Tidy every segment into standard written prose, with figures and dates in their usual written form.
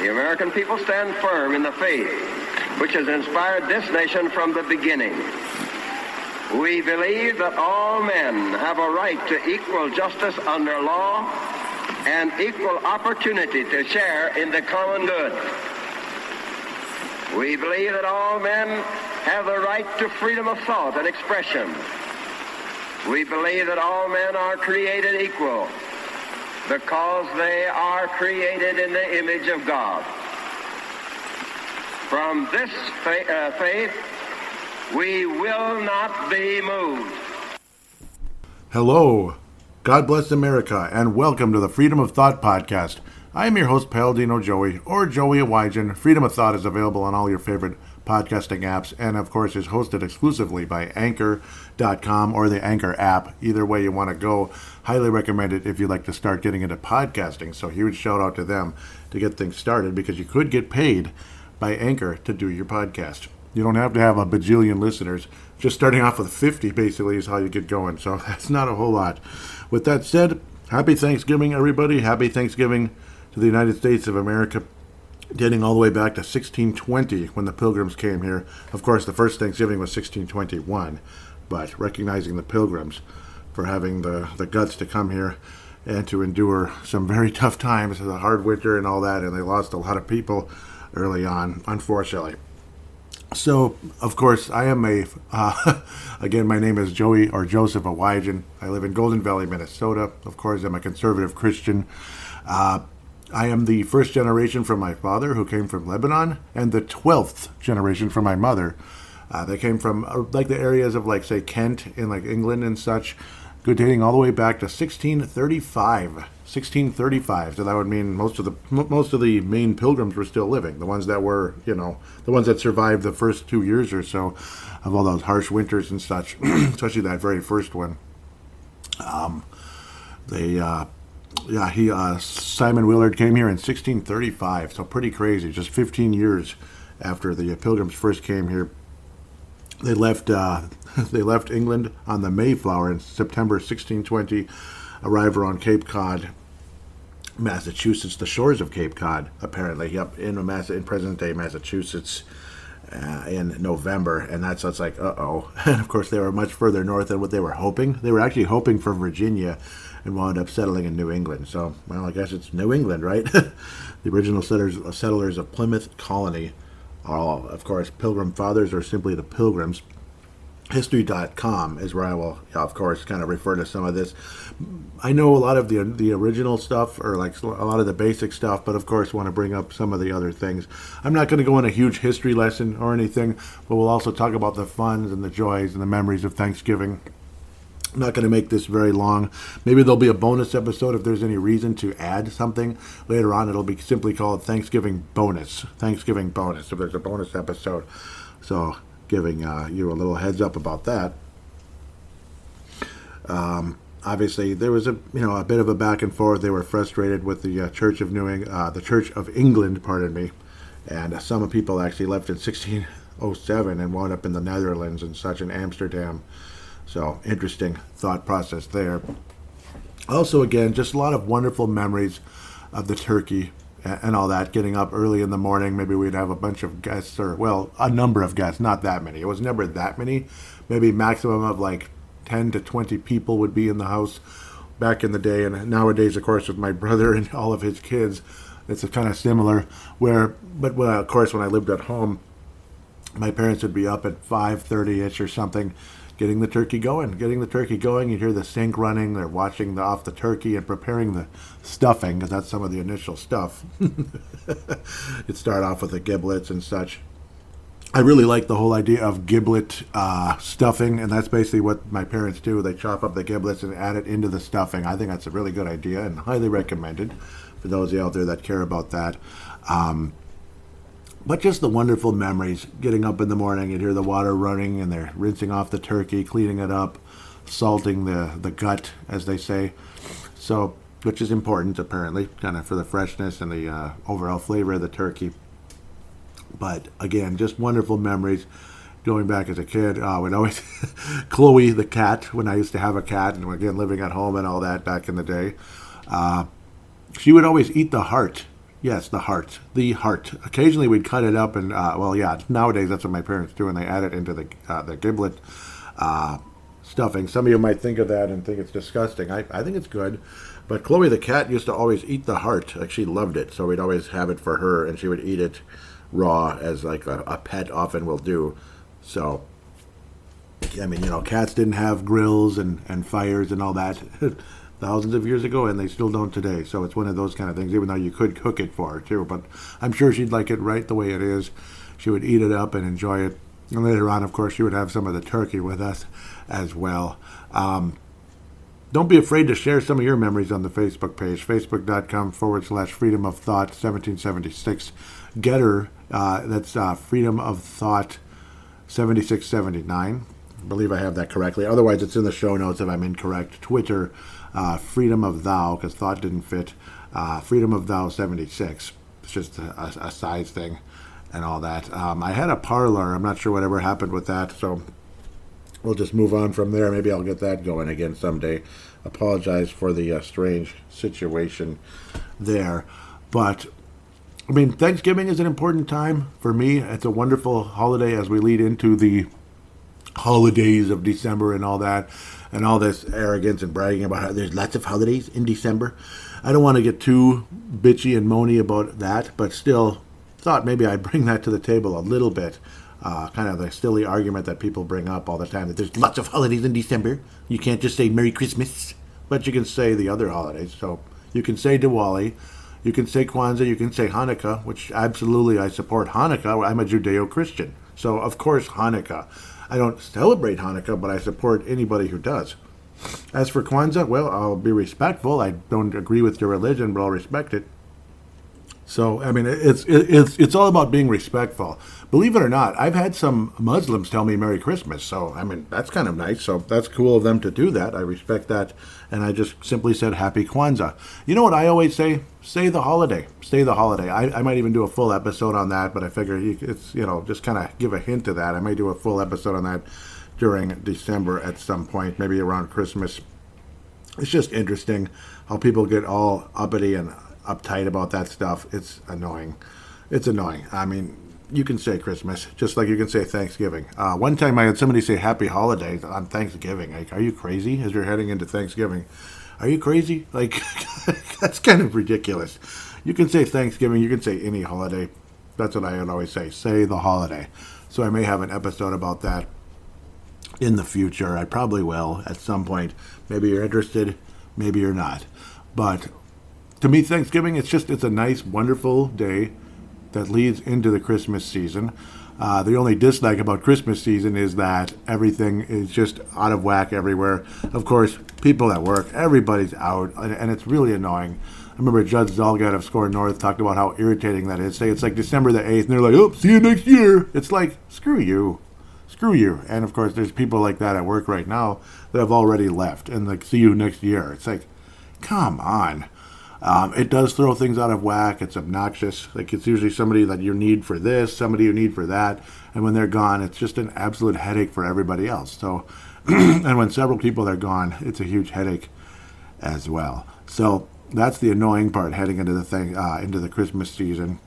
the American people stand firm in the faith which has inspired this nation from the beginning. We believe that all men have a right to equal justice under law and equal opportunity to share in the common good. We believe that all men have the right to freedom of thought and expression. We believe that all men are created equal because they are created in the image of God. From this faith, we will not be moved. Hello, God bless America, and welcome to the Freedom of Thought podcast. I am your host, Paladino Joey, or Joey Awajan. Freedom of Thought is available on all your favorite podcasting apps, and of course is hosted exclusively by Anchor.com or the Anchor app. Either way you want to go, highly recommend it if you'd like to start getting into podcasting. So huge shout out to them to get things started, because you could get paid by Anchor to do your podcast. You don't have to have a bajillion listeners. Just starting off with 50 basically is how you get going. So that's not a whole lot. With that said, happy Thanksgiving, everybody. Happy Thanksgiving to the United States of America, dating all the way back to 1620 when the Pilgrims came here. Of course, the first Thanksgiving was 1621, but recognizing the Pilgrims for having the guts to come here and to endure some very tough times, the hard winter and all that, and they lost a lot of people early on, unfortunately. So, of course, I am again, my name is Joey or Joseph Awajan. I live in Golden Valley, Minnesota. Of course, I'm a conservative Christian. I am the first generation from my father, who came from Lebanon, and the 12th generation from my mother. They came from like the areas of, like, say, Kent in like England and such, dating all the way back to 1635. 1635. So that would mean most of the main Pilgrims were still living. The ones that were, the ones that survived the first 2 years or so of all those harsh winters and such, especially that very first one. Simon Willard came here in 1635. So pretty crazy. Just 15 years after the Pilgrims first came here. They left England on the Mayflower in September 1620, arrived around Cape Cod, Massachusetts, the shores of Cape Cod, apparently, in present-day Massachusetts, in November, and that's like, uh-oh. And, of course, they were much further north than what they were hoping. They were actually hoping for Virginia and wound up settling in New England. So, well, I guess it's New England, right? The original settlers of Plymouth Colony are all, of course, Pilgrim Fathers, or simply the Pilgrims. History.com is where I will, of course, kind of refer to some of this. I know a lot of the original stuff, or like a lot of the basic stuff, but of course want to bring up some of the other things. I'm not going to go on a huge history lesson or anything, but we'll also talk about the funs and the joys and the memories of Thanksgiving. I'm not going to make this very long. Maybe there'll be a bonus episode if there's any reason to add something. Later on, it'll be simply called Thanksgiving Bonus. Thanksgiving Bonus, if there's a bonus episode. So, giving you a little heads up about that. Obviously, there was a bit of a back and forth. They were frustrated with the Church of England, and some people actually left in 1607 and wound up in the Netherlands and such, in Amsterdam. So, interesting thought process there. Also, again, just a lot of wonderful memories of the turkey and all that, getting up early in the morning. Maybe we'd have a bunch of guests, a number of guests, not that many. It was never that many. Maybe maximum of like 10 to 20 people would be in the house back in the day. And nowadays, of course, with my brother and all of his kids, it's a kind of similar. Of course, when I lived at home, my parents would be up at 5:30-ish or something, getting the turkey going. You'd hear the sink running. They're washing off the turkey and preparing the stuffing, because that's some of the initial stuff. You'd start off with the giblets and such. I really like the whole idea of giblet stuffing, and that's basically what my parents do. They chop up the giblets and add it into the stuffing. I think that's a really good idea and highly recommended for those of you out there that care about that. But just the wonderful memories, getting up in the morning, you'd hear the water running, and they're rinsing off the turkey, cleaning it up, salting the gut, as they say. So, which is important, apparently, kind of for the freshness and the overall flavor of the turkey. But, again, just wonderful memories. Going back as a kid, we'd always, Chloe, the cat, when I used to have a cat, and again, living at home and all that back in the day, she would always eat the heart Yes, the heart. The heart. Occasionally we'd cut it up and, nowadays that's what my parents do, and they add it into the giblet stuffing. Some of you might think of that and think it's disgusting. I think it's good. But Chloe the cat used to always eat the heart. Like, she loved it, so we'd always have it for her, and she would eat it raw, as like a pet often will do. So, I mean, cats didn't have grills and fires and all that thousands of years ago, and they still don't today. So it's one of those kind of things, even though you could cook it for her too. But I'm sure she'd like it right the way it is. She would eat it up and enjoy it. And later on, of course, she would have some of the turkey with us as well. Don't be afraid to share some of your memories on the Facebook page, facebook.com/freedom of thought 1776. Gettr, that's freedom of thought 7679. I believe I have that correctly. Otherwise, it's in the show notes if I'm incorrect. Twitter, freedom of thou, because thought didn't fit. Freedom of thou 76. It's just a size thing and all that. I had a parlor. I'm not sure whatever happened with that, so we'll just move on from there. Maybe I'll get that going again someday. Apologize for the strange situation there. But, I mean, Thanksgiving is an important time for me. It's a wonderful holiday as we lead into the holidays of December and all that, and all this arrogance and bragging about how there's lots of holidays in December. I don't want to get too bitchy and moany about that, but still thought maybe I'd bring that to the table a little bit. Kind of the silly argument that people bring up all the time, that there's lots of holidays in December. You can't just say Merry Christmas, but you can say the other holidays. So you can say Diwali, you can say Kwanzaa, you can say Hanukkah, which absolutely I support Hanukkah. I'm a Judeo-Christian, so of course Hanukkah. I don't celebrate Hanukkah, but I support anybody who does. As for Kwanzaa, well, I'll be respectful. I don't agree with your religion, but I'll respect it. So, I mean, it's all about being respectful. Believe it or not, I've had some Muslims tell me Merry Christmas. So, I mean, that's kind of nice. So that's cool of them to do that. I respect that. And I just simply said Happy Kwanzaa. You know what I always say? Say the holiday. Say the holiday. I might even do a full episode on that, but I figure it's, just kind of give a hint to that. I may do a full episode on that during December at some point, maybe around Christmas. It's just interesting how people get all uppity and uptight about that stuff. It's annoying. It's annoying. I mean, you can say Christmas just like you can say Thanksgiving. One time I had somebody say Happy Holidays on Thanksgiving. Like, are you crazy? As you're heading into Thanksgiving, are you crazy? Like, that's kind of ridiculous. You can say Thanksgiving. You can say any holiday. That's what I would always say. Say the holiday. So I may have an episode about that in the future. I probably will at some point. Maybe you're interested. Maybe you're not. But to me, Thanksgiving, it's a nice, wonderful day that leads into the Christmas season. The only dislike about Christmas season is that everything is just out of whack everywhere. Of course, people at work, everybody's out, and it's really annoying. I remember Judge Zalgat of Score North talked about how irritating that is. Say it's like December the 8th, and they're like, oh, see you next year. It's like, screw you. Screw you. And, of course, there's people like that at work right now that have already left, and like, see you next year. It's like, come on. It does throw things out of whack. It's obnoxious. Like, it's usually somebody that you need for this, somebody you need for that, and when they're gone, it's just an absolute headache for everybody else. So, and when several people are gone, it's a huge headache as well. So that's the annoying part heading into the Christmas season,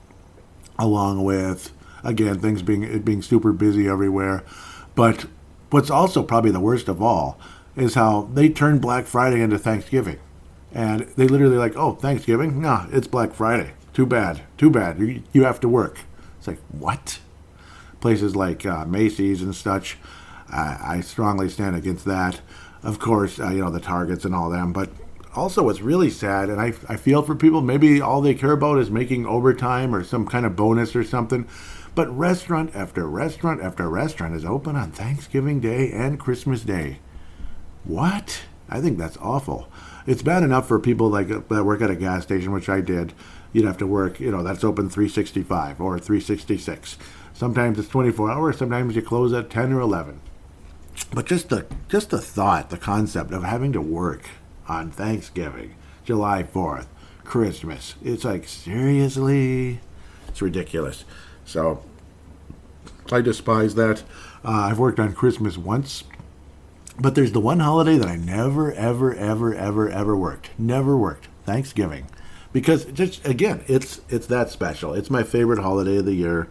along with, again, things being super busy everywhere. But what's also probably the worst of all is how they turn Black Friday into Thanksgiving. And they literally like, oh, Thanksgiving? No, it's Black Friday. Too bad. Too bad. You have to work. It's like, what? Places like Macy's and such, I strongly stand against that. Of course, the Targets and all them. But also what's really sad, and I feel for people, maybe all they care about is making overtime or some kind of bonus or something. But restaurant after restaurant after restaurant is open on Thanksgiving Day and Christmas Day. What? I think that's awful. It's bad enough for people like that work at a gas station, which I did. You'd have to work, that's open 365 or 366. Sometimes it's 24 hours. Sometimes you close at 10 or 11. But just the thought, the concept of having to work on Thanksgiving, July 4th, Christmas. It's like, seriously? It's ridiculous. So I despise that. I've worked on Christmas once. But there's the one holiday that I never, ever, ever, ever, ever worked. Never worked. Thanksgiving. because just again, it's that special. It's my favorite holiday of the year.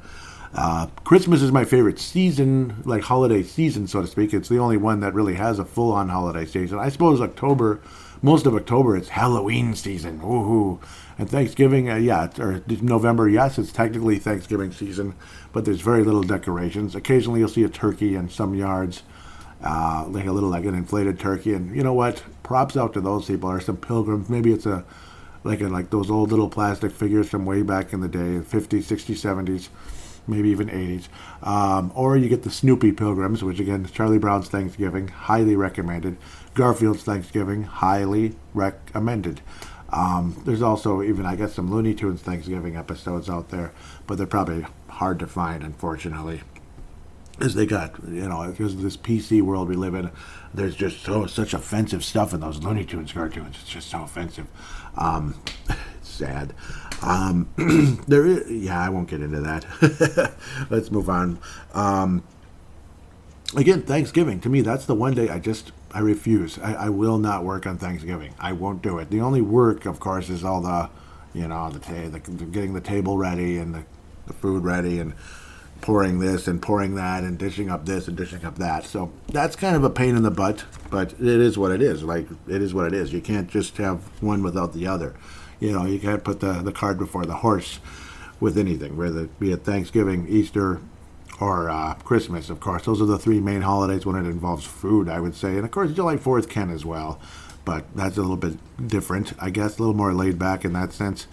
Christmas is my favorite season, like holiday season, so to speak. It's the only one that really has a full-on holiday season. I suppose October, most of October, it's Halloween season. Woohoo! And Thanksgiving, or November, yes, it's technically Thanksgiving season, but there's very little decorations. Occasionally, you'll see a turkey in some yards, like an inflated turkey. And you know what? Props out to those people. Or some pilgrims. Maybe it's like those old little plastic figures from way back in the day, 50s, 60s, 70s. Maybe even 80s. Or you get the Snoopy Pilgrims, which again is Charlie Brown's Thanksgiving, highly recommended. Garfield's Thanksgiving, highly recommended. There's also even, I guess, some Looney Tunes Thanksgiving episodes out there, but they're probably hard to find, unfortunately. As they got, because of this PC world we live in, there's just such offensive stuff in those Looney Tunes cartoons. It's just so offensive. It's sad. There is, I won't get into that. Let's move on. Again, Thanksgiving, to me, that's the one day I refuse. I will not work on Thanksgiving. I won't do it. The only work, of course, is all the getting the table ready and the food ready and pouring this and pouring that and dishing up this and dishing up that. So that's kind of a pain in the butt, but it is what it is. Like, it is what it is. You can't just have one without the other. You can't put the cart before the horse with anything, whether it be it Thanksgiving, Easter, or Christmas, of course. Those are the three main holidays when it involves food, I would say. And, of course, July 4th can as well, but that's a little bit different, I guess, a little more laid back in that sense.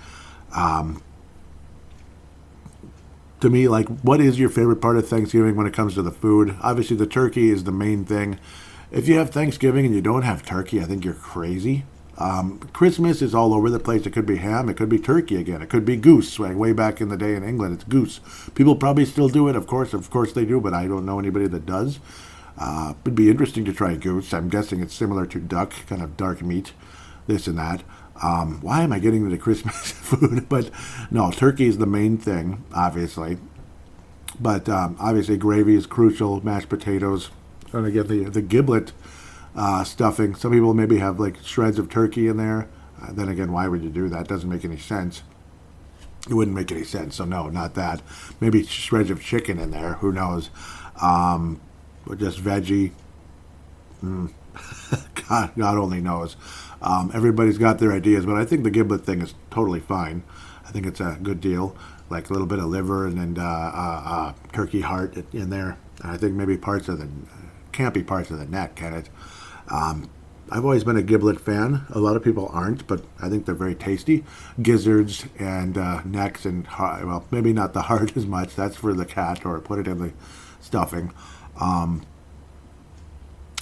To me, like, what is your favorite part of Thanksgiving when it comes to the food? Obviously, the turkey is the main thing. If you have Thanksgiving and you don't have turkey, I think you're crazy. Christmas is all over the place. It could be ham. It could be turkey again. It could be goose. Like way back in the day in England, it's goose. People probably still do it. Of course they do, but I don't know anybody that does. It'd be interesting to try goose. I'm guessing it's similar to duck, kind of dark meat, this and that. Why am I getting into Christmas food? But no, turkey is the main thing, obviously. But obviously gravy is crucial, mashed potatoes, and again the giblet stuffing. Some people maybe have like shreds of turkey in there. Then again, why would you do that? It doesn't make any sense. It wouldn't make any sense, so no, not that. Maybe shreds of chicken in there, who knows. Or just veggie. God only knows. Everybody's got their ideas, but I think the giblet thing is totally fine. I think it's a good deal, like a little bit of liver and then turkey heart in there. And I think maybe can't be parts of the neck, can it? I've always been a giblet fan. A lot of people aren't, but I think they're very tasty. Gizzards and necks and heart, well, maybe not the heart as much. That's for the cat, or put it in the stuffing.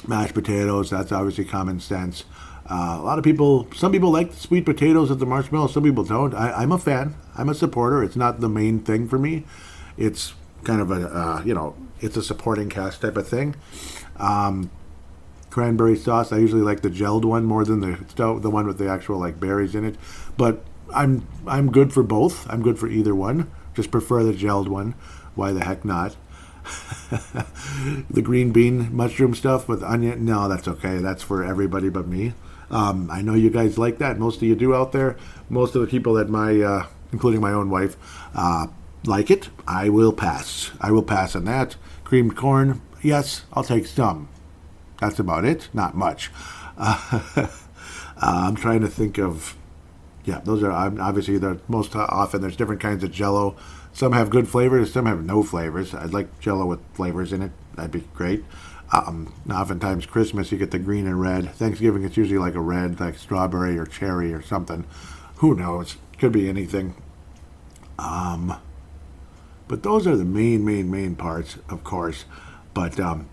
Mashed potatoes, that's obviously common sense. Some people like the sweet potatoes with the marshmallows. Some people don't. I'm a fan. I'm a supporter. It's not the main thing for me. It's kind of it's a supporting cast type of thing. Cranberry sauce, I usually like the gelled one more than the one with the actual like berries in it. But I'm good for both. I'm good for either one. Just prefer the gelled one. Why the heck not? The green bean mushroom stuff with onion, no, that's okay. That's for everybody but me. I know you guys like that. Most of you do out there. Most of the people at my, including my own wife, like it. I will pass. I will pass on that. Creamed corn, yes, I'll take some. That's about it. Not much. I'm trying to think of, those are obviously the most often. There's different kinds of Jell-O. Some have good flavors, some have no flavors. I'd like Jell-O with flavors in it. That'd be great. Oftentimes Christmas you get the green and red. Thanksgiving it's usually like a red, like strawberry or cherry or something. Who knows? Could be anything. But those are the main parts, of course. But don't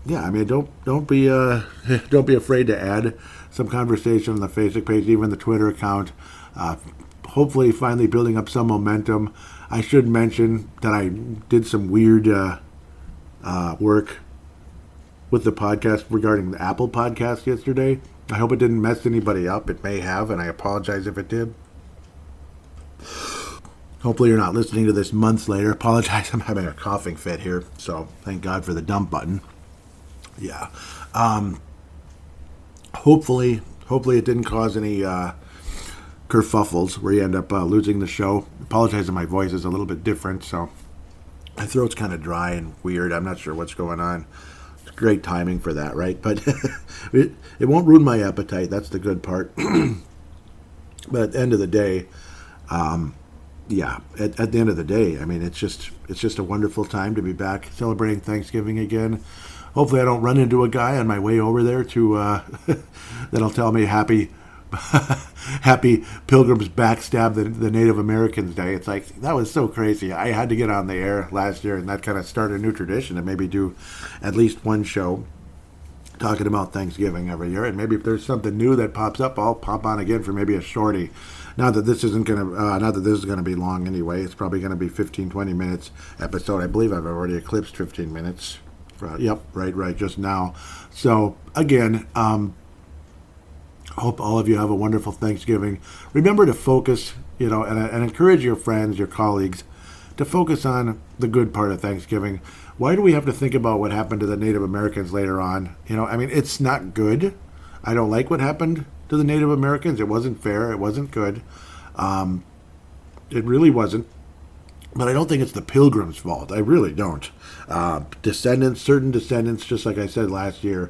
be don't be afraid to add some conversation on the Facebook page, even the Twitter account. Hopefully, finally building up some momentum. I should mention that I did some weird work with the podcast regarding the Apple podcast yesterday. I hope it didn't mess anybody up. It may have, and I apologize if it did. Hopefully you're not listening to this months later. Apologize, I'm having a coughing fit here, so thank God for the dump button. Yeah. Hopefully it didn't cause any kerfuffles where you end up losing the show. Apologize if my voice is a little bit different, so my throat's kind of dry and weird. I'm not sure what's going on. It's great timing for that, right? But it won't ruin my appetite. That's the good part. But at the end of the day, at the end of the day, I mean, it's just a wonderful time to be back celebrating Thanksgiving again. Hopefully, I don't run into a guy on my way over there to that'll tell me happy Pilgrims backstab the Native Americans Day. It's like, that was so crazy. I had to get on the air last year, and that kind of started a new tradition, and maybe do at least one show talking about Thanksgiving every year. And maybe if there's something new that pops up, I'll pop on again for maybe a shorty. Not that this is going to be long anyway. It's probably going to be 15-20 minutes episode. I believe I've already eclipsed 15 minutes. Yep, right, just now. So again, hope all of you have a wonderful Thanksgiving. Remember to focus, and encourage your friends, your colleagues, to focus on the good part of Thanksgiving. Why do we have to think about what happened to the Native Americans later on? It's not good. I don't like what happened to the Native Americans. It wasn't fair. It wasn't good. It really wasn't. But I don't think it's the Pilgrims' fault. I really don't. Certain descendants, just like I said last year,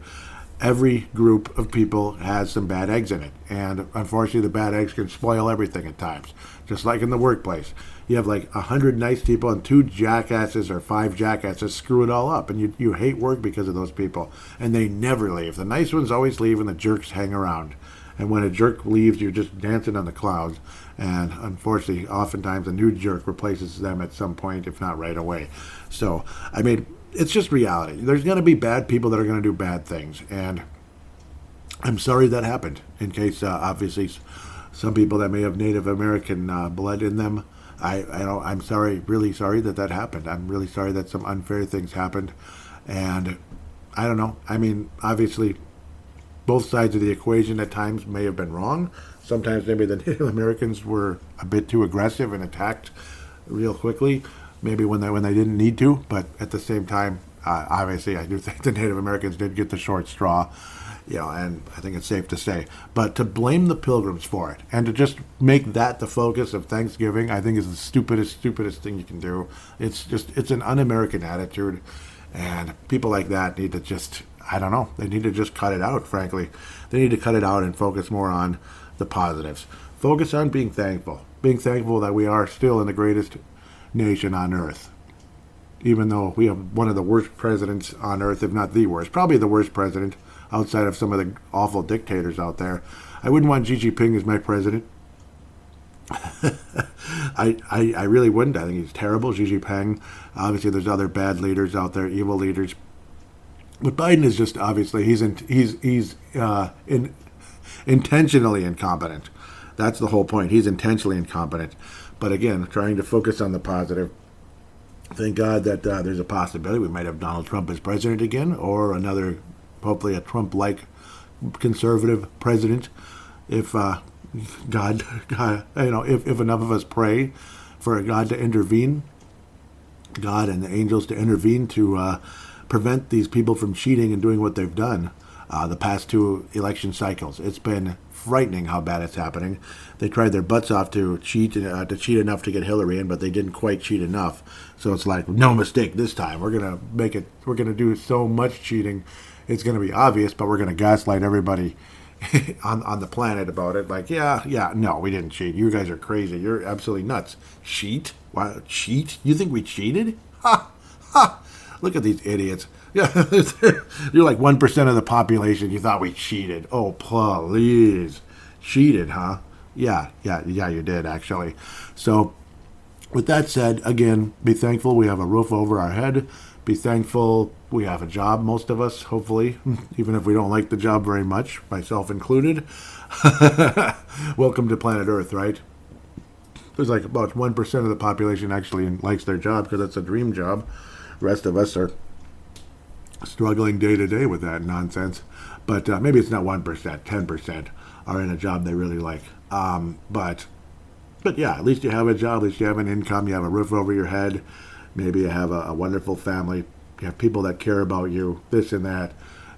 every group of people has some bad eggs in it. And unfortunately, the bad eggs can spoil everything at times. Just like in the workplace. You have like 100 nice people and 2 jackasses or 5 jackasses screw it all up. And you hate work because of those people. And they never leave. The nice ones always leave and the jerks hang around. And when a jerk leaves, you're just dancing on the clouds. And unfortunately, oftentimes a new jerk replaces them at some point, if not right away. So, it's just reality. There's going to be bad people that are going to do bad things. And I'm sorry that happened. In case, obviously, some people that may have Native American blood in them, I'm sorry, really sorry that happened. I'm really sorry that some unfair things happened. And I don't know. Obviously, both sides of the equation at times may have been wrong. Sometimes maybe the Native Americans were a bit too aggressive and attacked real quickly, maybe when they didn't need to. But at the same time, obviously, I do think the Native Americans did get the short straw, and I think it's safe to say. But to blame the Pilgrims for it and to just make that the focus of Thanksgiving, I think is the stupidest thing you can do. It's an un-American attitude, and people like that need to just, I don't know, they need to just cut it out, frankly. They need to cut it out and focus more on the positives. Focus on being thankful. Being thankful that we are still in the greatest nation on earth. Even though we have one of the worst presidents on earth, if not the worst. Probably the worst president outside of some of the awful dictators out there. I wouldn't want Xi Jinping as my president. I really wouldn't. I think he's terrible, Xi Jinping. Obviously, there's other bad leaders out there, evil leaders. But Biden is just obviously he's intentionally incompetent. That's the whole point. He's intentionally incompetent. But again, trying to focus on the positive. Thank God that there's a possibility we might have Donald Trump as president again, or another, hopefully a Trump-like conservative president. If God, if enough of us pray for God to intervene, God and the angels to intervene to prevent these people from cheating and doing what they've done the past 2 election cycles. It's been frightening how bad it's happening. They tried their butts off to cheat enough to get Hillary in, but they didn't quite cheat enough. So it's like, no mistake this time. We're gonna do so much cheating, it's gonna be obvious, but we're gonna gaslight everybody on the planet about it. Like, no, we didn't cheat. You guys are crazy. You're absolutely nuts. Cheat? Why cheat? You think we cheated? Ha! Ha! Look at these idiots. Yeah, you're like 1% of the population. You thought we cheated. Oh, please. Cheated, huh? Yeah, you did, actually. So, with that said, again, be thankful we have a roof over our head. Be thankful we have a job, most of us, hopefully, even if we don't like the job very much, myself included. Welcome to planet Earth, right? There's like about 1% of the population actually likes their job because it's a dream job. The rest of us are struggling day to day with that nonsense. But maybe it's not 1%, 10% are in a job they really like. But yeah, at least you have a job, at least you have an income, you have a roof over your head, maybe you have a wonderful family, you have people that care about you, this and that.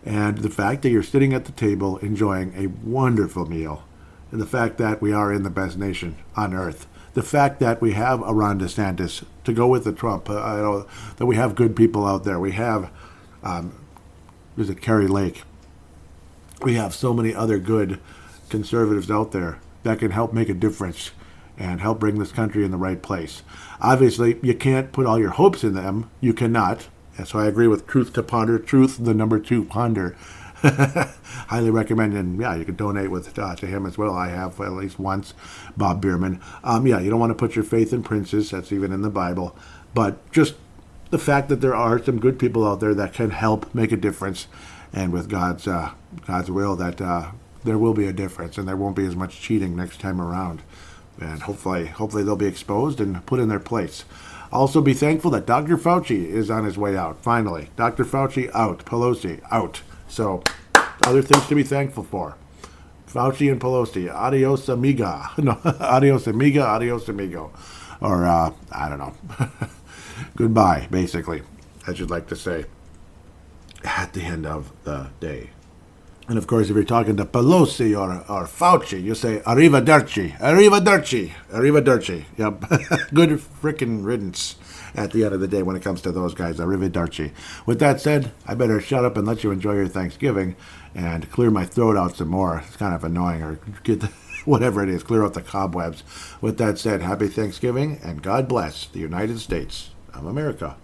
And the fact that you're sitting at the table enjoying a wonderful meal, the fact that we are in the best nation on earth, the fact that we have a Ron DeSantis to go with the Trump, that we have good people out there. We have, is it Kerry Lake? We have so many other good conservatives out there that can help make a difference and help bring this country in the right place. Obviously, you can't put all your hopes in them. You cannot. And so I agree with Truth to Ponder. Truth, the number 2, Ponder. Highly recommend, and yeah, you can donate with to him as well. I have at least once, Bob Bierman. Yeah, you don't want to put your faith in princes. That's even in the Bible. But just the fact that there are some good people out there that can help make a difference, and with God's will, that there will be a difference, and there won't be as much cheating next time around. And hopefully they'll be exposed and put in their place. Also, be thankful that Dr. Fauci is on his way out. Finally, Dr. Fauci out, Pelosi out. So, other things to be thankful for. Fauci and Pelosi, adios amiga. No, adios amiga, adios amigo. Or, I don't know. Goodbye, basically, as you'd like to say at the end of the day. And of course, if you're talking to Pelosi or Fauci, you say arrivederci, arrivederci, arrivederci. Yep, good frickin' riddance at the end of the day when it comes to those guys. Arrivederci. With that said, I better shut up and let you enjoy your Thanksgiving and clear my throat out some more. It's kind of annoying, or get whatever it is, clear out the cobwebs. With that said, happy Thanksgiving, and God bless the United States of America.